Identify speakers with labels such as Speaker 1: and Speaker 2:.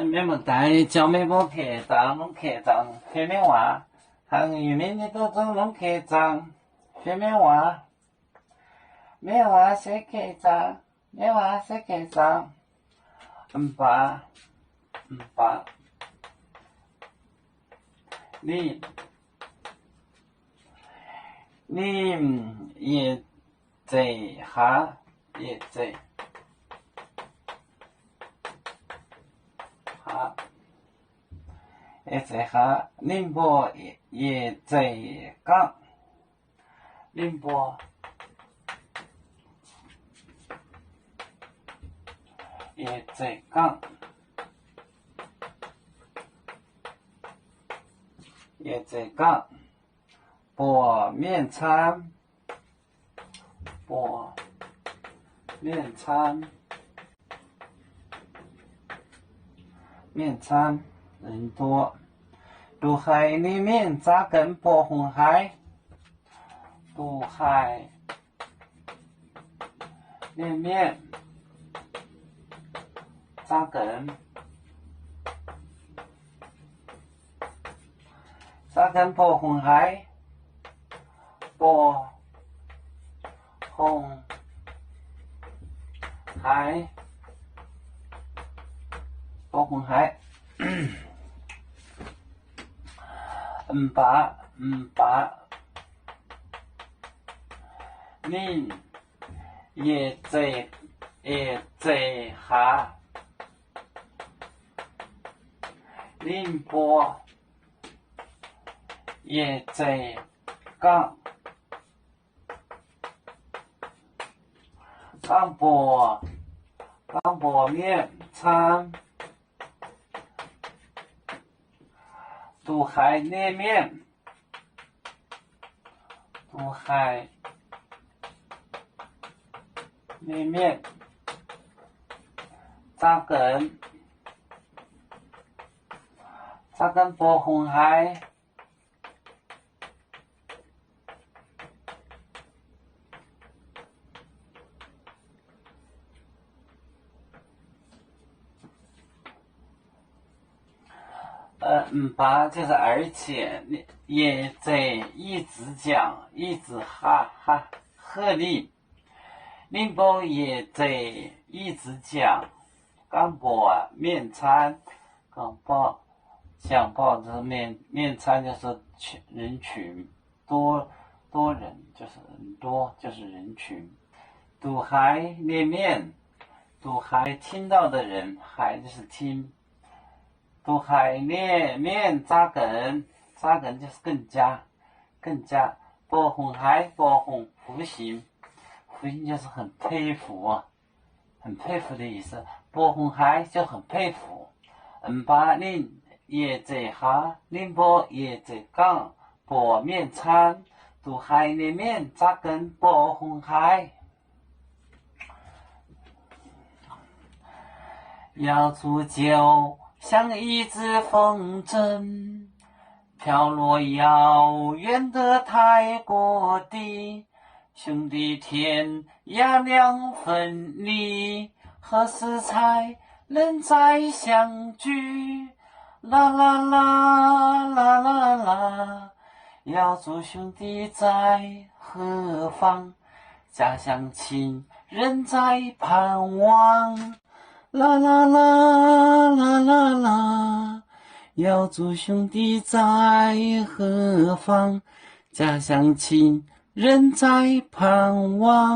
Speaker 1: 面目带叫面目客栈，弄客栈，下面话，行业面的都做弄客栈，下面话，面话写客栈，面话写客栈，八，你也在哈，也在。哈，也在哈，宁波也在港，宁波也在港，也在港，博面餐，博面餐。面餐人多，渡海里面扎根博红海，渡海里面扎根博红海，博红海。博红海，八，宁也在哈，宁波也在港，港博面餐。渡海里面，渡海里面扎根博红海，八就是而且也在一直讲，一直哈鹤立，宁波也在一直讲，港博面餐，港博讲报的面餐就是人群多人就是人多就是人群，渡海里面，渡海听到的人，海就是听。渡海里面扎根就是更加，博红海，博红福星就是很佩服很佩服的意思，博红海就很佩服。八宁也在哈，宁波也在港，博面餐，渡海里面扎根博红海。要煮酒像一只风筝，飘落遥远的泰国地，兄弟天涯两分离，何时才能再相聚？啦啦啦啦啦啦，要祝兄弟在何方？家乡亲人在盼望。啦啦啦啦啦啦，要祝兄弟在何方？家乡亲人在盼望。